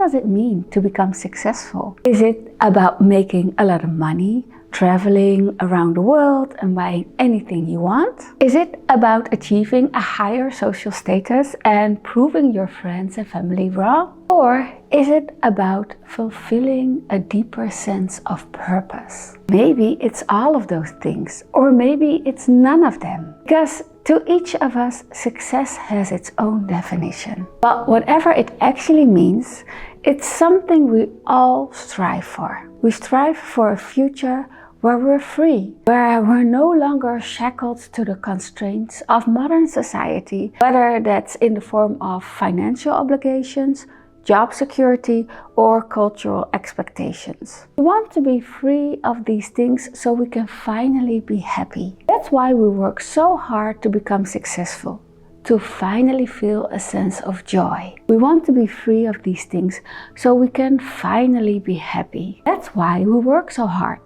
does it mean to become successful? Is it about making a lot of money, traveling around the world and buying anything you want? Is it about achieving a higher social status and proving your friends and family wrong? Or is it about fulfilling a deeper sense of purpose? Maybe it's all of those things, or maybe it's none of them. Because to each of us, success has its own definition. But whatever it actually means, it's something we all strive for. We strive for a future where we're free, where we're no longer shackled to the constraints of modern society, whether that's in the form of financial obligations, job security, or cultural expectations. We want to be free of these things so we can finally be happy. That's why we work so hard to become successful, to finally feel a sense of joy. We want to be free of these things so we can finally be happy. That's why we work so hard.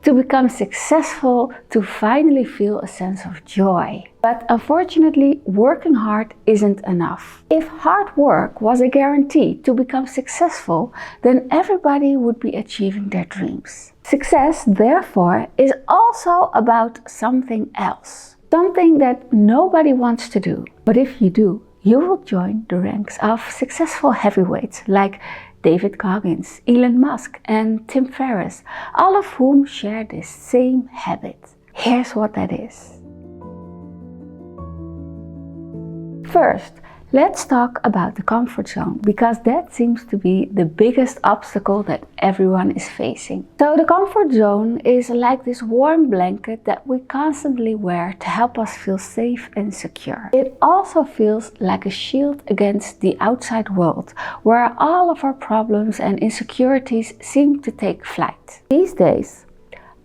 To become successful, to finally feel a sense of joy. But unfortunately, working hard isn't enough. If hard work was a guarantee to become successful, then everybody would be achieving their dreams. Success, therefore, is also about something else. Something that nobody wants to do. But if you do, you will join the ranks of successful heavyweights like David Goggins, Elon Musk and Tim Ferriss, all of whom share this same habit. Here's what that is. First, let's talk about the comfort zone, because that seems to be the biggest obstacle that everyone is facing. So the comfort zone is like this warm blanket that we constantly wear to help us feel safe and secure. It also feels like a shield against the outside world, where all of our problems and insecurities seem to take flight. These days,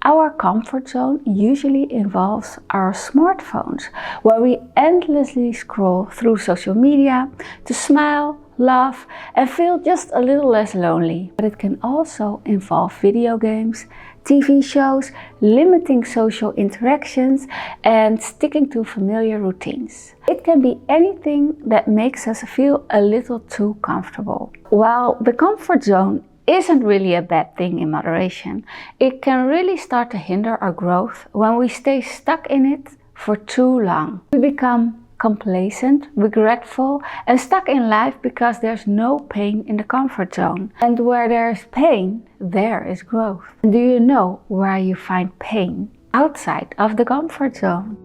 our comfort zone usually involves our smartphones, where we endlessly scroll through social media to smile, laugh, and feel just a little less lonely. But it can also involve video games, TV shows, limiting social interactions, and sticking to familiar routines. It can be anything that makes us feel a little too comfortable. While the comfort zone isn't really a bad thing in moderation, it can really start to hinder our growth when we stay stuck in it for too long. We become complacent, regretful, and stuck in life because there's no pain in the comfort zone. And where there's pain, there is growth. And do you know where you find pain? Outside of the comfort zone.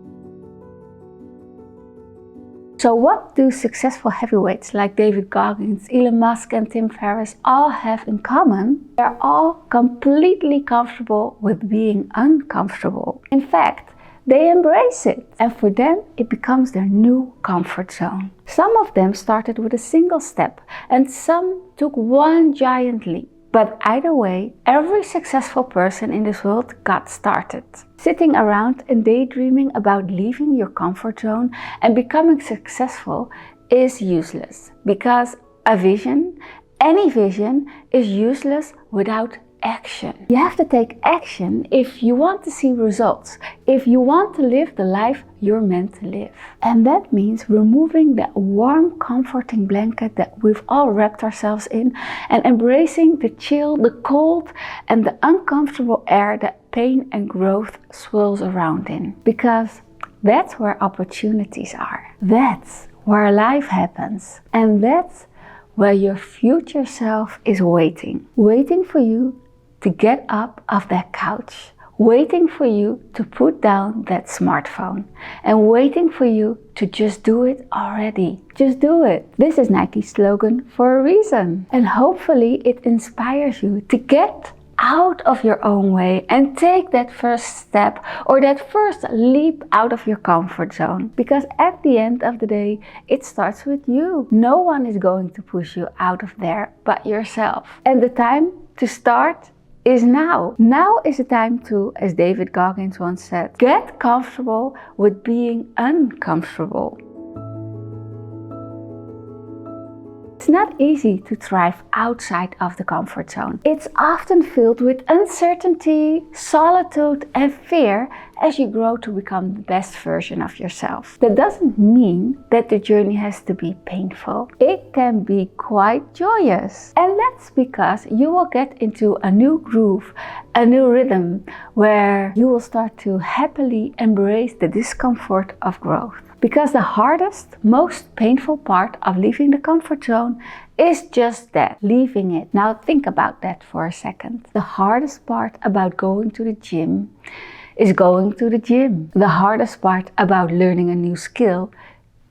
So what do successful heavyweights like David Goggins, Elon Musk and Tim Ferriss all have in common? They're all completely comfortable with being uncomfortable. In fact, they embrace it, and for them it becomes their new comfort zone. Some of them started with a single step and some took one giant leap. But either way, every successful person in this world got started. Sitting around and daydreaming about leaving your comfort zone and becoming successful is useless, because a vision, any vision, is useless without action. You have to take action if you want to see results, if you want to live the life you're meant to live. And that means removing that warm, comforting blanket that we've all wrapped ourselves in and embracing the chill, the cold, and the uncomfortable air that pain and growth swirls around in. Because that's where opportunities are. That's where life happens. And that's where your future self is waiting. Waiting for you to get up off that couch, waiting for you to put down that smartphone, and waiting for you to just do it already. Just do it. This is Nike's slogan for a reason. And hopefully it inspires you to get out of your own way and take that first step or that first leap out of your comfort zone. Because at the end of the day, it starts with you. No one is going to push you out of there but yourself. And the time to start is now. Now is the time to, as David Goggins once said, get comfortable with being uncomfortable. It's not easy to thrive outside of the comfort zone. It's often filled with uncertainty, solitude and fear, as you grow to become the best version of yourself. That doesn't mean that the journey has to be painful. It can be quite joyous. And that's because you will get into a new groove, a new rhythm, where you will start to happily embrace the discomfort of growth. Because the hardest, most painful part of leaving the comfort zone is just that, leaving it. Now think about that for a second. The hardest part about going to the gym is going to the gym. The hardest part about learning a new skill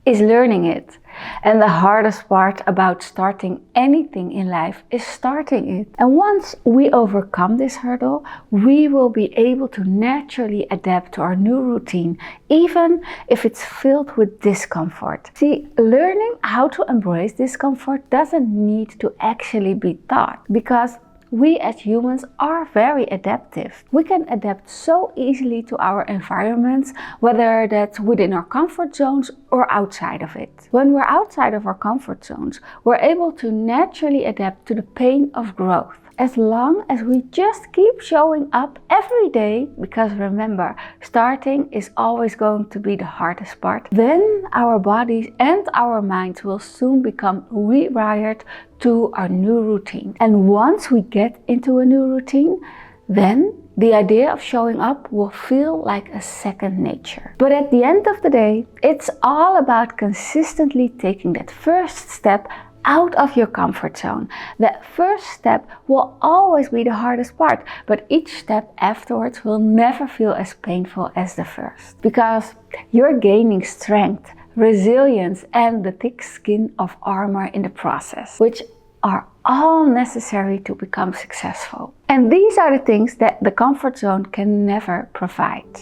is learning it. And the hardest part about starting anything in life is starting it. And once we overcome this hurdle, we will be able to naturally adapt to our new routine, even if it's filled with discomfort. See, learning how to embrace discomfort doesn't need to actually be taught, because we as humans are very adaptive. We can adapt so easily to our environments, whether that's within our comfort zones or outside of it. When we're outside of our comfort zones, we're able to naturally adapt to the pain of growth. As long as we just keep showing up every day, because remember, starting is always going to be the hardest part, then our bodies and our minds will soon become rewired to our new routine. And once we get into a new routine, then the idea of showing up will feel like a second nature. But at the end of the day, it's all about consistently taking that first step out of your comfort zone. That first step will always be the hardest part, but each step afterwards will never feel as painful as the first, because you're gaining strength, resilience, and the thick skin of armor in the process, which are all necessary to become successful. And these are the things that the comfort zone can never provide.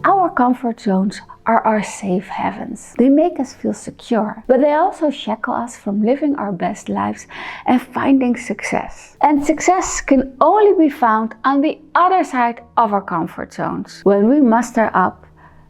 Our comfort zones are our safe havens. They make us feel secure, but they also shackle us from living our best lives and finding success. And success can only be found on the other side of our comfort zones. When we muster up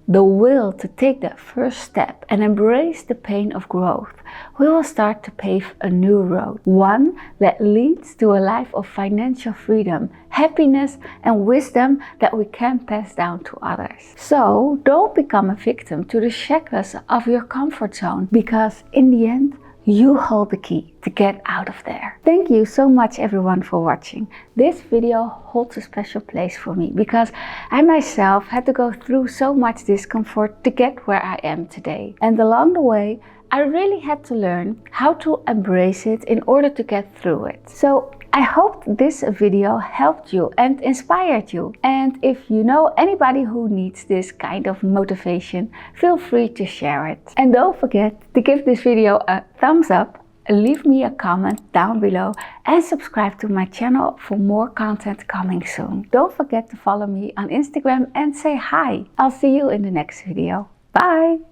the will to take that first step and embrace the pain of growth, we will start to pave a new road. One that leads to a life of financial freedom, happiness, and wisdom that we can pass down to others. So don't become a victim to the shackles of your comfort zone, because in the end, you hold the key to get out of there. Thank you so much everyone for watching. This video holds a special place for me, because I myself had to go through so much discomfort to get where I am today. And along the way, I really had to learn how to embrace it in order to get through it. So I hope this video helped you and inspired you. And if you know anybody who needs this kind of motivation, feel free to share it. And don't forget to give this video a thumbs up, leave me a comment down below, and subscribe to my channel for more content coming soon. Don't forget to follow me on Instagram and say hi. I'll see you in the next video. Bye!